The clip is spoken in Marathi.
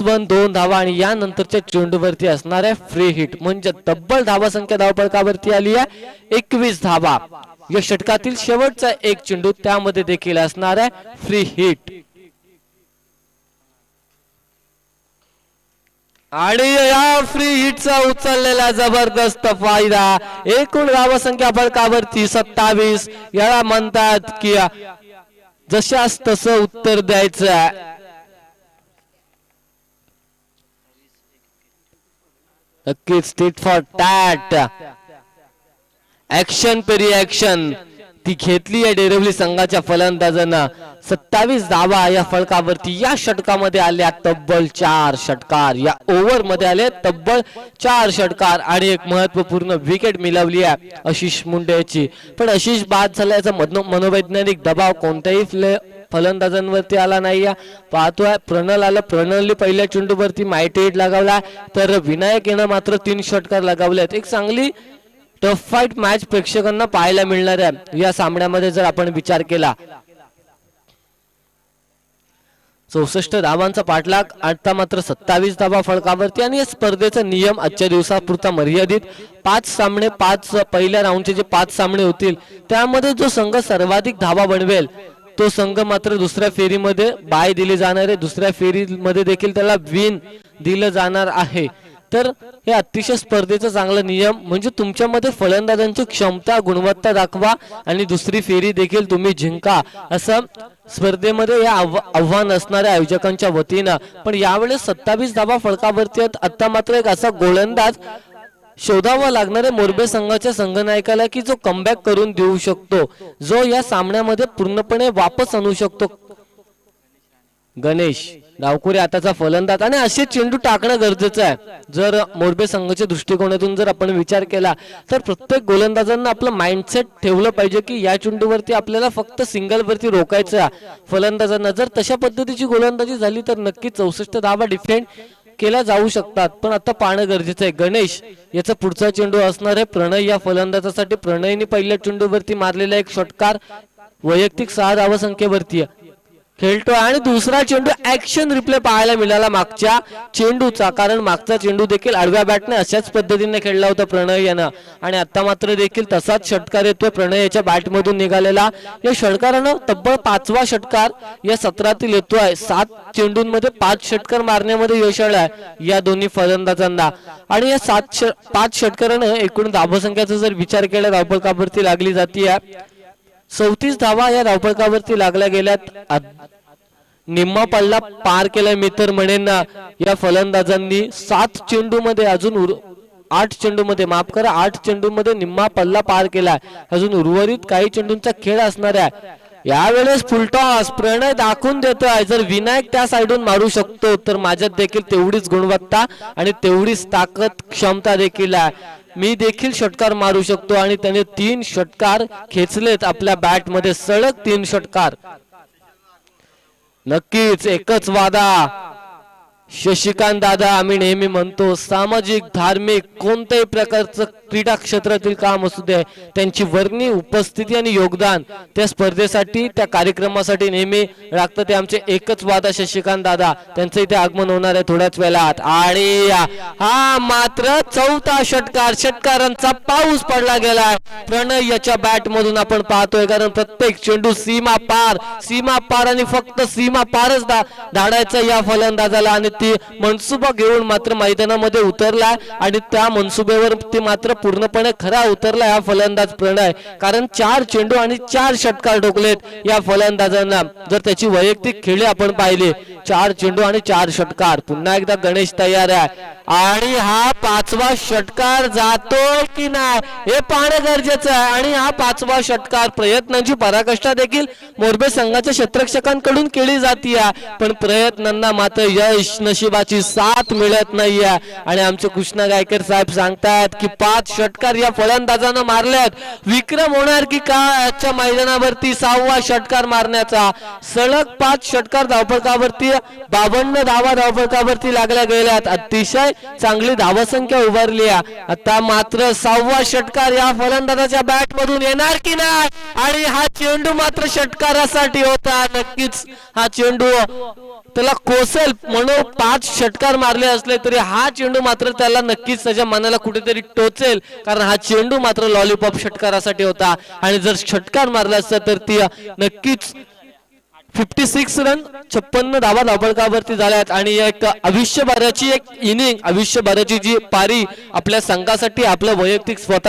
2 धावा आणि यानंतरच्या चेंडूवरती असणाऱ्या फ्री हिट म्हणजे तब्बल धावा संख्या धावफलकावरती आली आहे 21 धावा। या षटकातील शेवटचा एक चेंडू त्यामध्ये देखील असणार आहे फ्री हिट आणि या फ्री हिटचा उचललेला जबरदस्त फायदा। एकूण धावसंख्या फलकावरती 27। याला म्हणतात की जशास तसं उत्तर द्यायचं। नक्कीच tit for tat action pay reaction ती घेतली आहे डेरवली संघाच्या फलंदाजांना। 27 धावा या फलकावरती या षटकामध्ये आल्या तब्बल 4 षटकार। या ओव्हर मध्ये आले तब्बल 4 षटकार आणि एक महत्वपूर्ण विकेट मिळवली आहे आशिष मुंडेची। पण आशिष बाद झाल्याचा मनोवैज्ञानिक दबाव कोणत्याही फलंदाजांवरती आला नाही। पाहतोय प्रणल आला, प्रणलने पहिल्या चेंडूवरती माइटी हिट लगावला तर विनायक यानं मात्र 3 षटकार लगावलेत। एक चांगली टफ फाईट मॅच प्रेक्षकांना पाहायला मिळणार आहे या सामन्यामध्ये जर आपण विचार केला। 64 धावांचा पाठलाग आता मात्र 27 धावा फलकावरती आणि या स्पर्धेचा नियम आजच्या दिवसापुरता मर्यादित 5 सामने 5 पहिल्या राऊंडचे जे 5 सामने होतील त्यामध्ये जो संघ सर्वाधिक धावा बनवेल तो संघ मात्र दुसऱ्या फेरीमध्ये बाय दिली जाणार आहे। दुसऱ्या फेरीमध्ये देखील त्याला विन दिलं जाणार आहे। तर हे अतिशय स्पर्धेचा चांगला नियम म्हणजे तुमच्यामध्ये फलंदाजांची क्षमता गुणवत्ता दाखवा आणि दुसरी फेरी देखील तुम्ही जिंका असं स्पर्धेमध्ये या आव्हान असणाऱ्या आयोजकांच्या वतीनं। पण यावेळेस 27 धावा फलकावरती आहेत। आता मात्र एक असा गोलंदाज शोधावा लागणार आहे मोरबे संघाच्या संघनायकाला की जो कमबॅक करून देऊ शकतो, जो या सामन्यामध्ये पूर्णपणे वापस आणू शकतो। गणेश डावखुरे आताचा फलंदाज आणि असे चेंडू टाकणं गरजेचं आहे। जर मोरबे संघाच्या दृष्टिकोनातून जर आपण विचार केला तर प्रत्येक गोलंदाजांना आपलं माइंडसेट ठेवलं पाहिजे की या चेंडूवरती आपल्याला फक्त सिंगल वरती रोखायचं फलंदाजांना। जर तशा पद्धतीची गोलंदाजी झाली तर नक्की 64 धावा डिफेंड केल्या जाऊ शकतात। पण आता पाहणं गरजेचं आहे गणेश याचा पुढचा चेंडू असणार आहे प्रणय या फलंदाजासाठी। प्रणयने पहिल्या चेंडूवरती मारलेला एक षटकार वैयक्तिक 6 धावा संख्येवरती खेळतो आणि दुसरा चेंडू ऍक्शन रिप्ले पाहायला मिळाला मागच्या चेंडूचा, कारण मागचा चेंडू देखील आडव्या बॅटने अशाच पद्धतीने खेळला होता प्रणय यानं आणि आता मात्र देखील तसाच षटकार येतोय प्रणय याच्या बॅटमधून निघालेला। या षटकारानं तब्बल 5वा षटकार या सत्रातील येतोय। 7 चेंडूंमध्ये 5 षटकार मारण्यामध्ये यश आलंय या दोन्ही फलंदाजांना आणि या 5 षटकारानं एकूण धावसंख्येचा जर विचार केला धावफलकावरती लागली जाते 34 धावा या धावफलकावरती लागल्या गेल्यात। निम्मा पल्ला पार केलाय मी तर म्हणेन या फलंदाजांनी। 7 चेंडूमध्ये अजून 8 चेंडूमध्ये माफ करा 8 चेंडूमध्ये निम्मा पल्ला पार केलाय। अजून उर्वरित काही चेंडूंचा खेळ असणार आहे। यावेळेस फुलटॉस प्रणय दाखवून देतोय जर विनायक त्या साइडून मारू शकतो तर माझ्यात देखील तेवढीच गुणवत्ता आणि तेवढीच ताकद क्षमता देखील आहे। मी देखील षटकार मारू शकतो आणि त्याने 3 षटकार खेचलेत आपल्या बॅट मध्ये सलग 3 षटकार। नक्कीच एकच वादा शशिकांत दादा आम्ही नेहमी म्हणतो सामाजिक धार्मिक कोणत्याही प्रकारचं क्रीडा क्षेत्रातील काम असू दे त्यांची वर्णी उपस्थिती आणि योगदान त्या स्पर्धेसाठी त्या कार्यक्रमासाठी नेहमी राखतात ते आमचे एकच वादा शशिकांत दादा। त्यांचं इथे आगमन होणार आहे थोड्याच वेळात आणि हा मात्र 4था षटकार षटकारांचा पाऊस पडला गेलाय प्रणय याच्या बॅट मधून आपण पाहतोय, कारण प्रत्येक चेंडू सीमा पार आणि फक्त सीमा पारच धाडायचा या फलंदाजाला आणि ती मनसुबा घेऊन मात्र मैदानामध्ये उतरला आणि त्या मनसुबेवर ती मात्र पूर्णपणे खरा उतरला हा फलंदाज प्रणय, कारण 4 चेंडू आणि 4 षटकार ठोकलेत या फलंदाजांना। जर त्याची वैयक्तिक खेळी आपण पाहिली 4 चेंडू आणि 4 षटकार। पुन्हा एकदा गणेश तयार आहे आणि हा 5वा षटकार जातोय की नाही हे पाहणं गरजेचं आहे आणि हा 5वा षटकार प्रयत्नांची पराकाष्ठा देखील मोरबे संघाच्या क्षेत्ररक्षकांकडून केली जाते पण प्रयत्नांना मात्र यश नशिबाची साथ मिळत नाहीये आणि आमचे कृष्णा गायकर साहेब सांगतात की 5 षटकार या फलंदाजानं मारल्यात। विक्रम होणार की काय आजच्या मैदानावरती 6वा षटकार मारण्याचा। सलग 5 षटकार धावफलकावरती 52 धावा धावफलकावरती लागल्या गेल्यात। अतिशय चांगली धावसंख्या उभारली आहे। आता मात्र 6वा षटकार या फलंदाजाच्या बॅट मधून येणार की नाही आणि हा चेंडू मात्र षटकारासाठी होता। नक्कीच हा चेंडू त्याला कोसेल 5 षटकार मारले असले तरी हा चेंडू मात्र त्याला नक्कीच त्याच्या मनाला कुठेतरी टोचेल, कारण हा चेंडू मात्र लॉलीपॉप षटकारासाठी होता आणि जर षटकार मारला असता तर ती नक्कीच 56 रन 56 धावा धावपळकावरती झाल्यात आणि एक आयुष्यभराची एक इनिंग, आयुष्यभराची जी पारी आपल्या संघासाठी आपलं वैयक्तिक स्वतः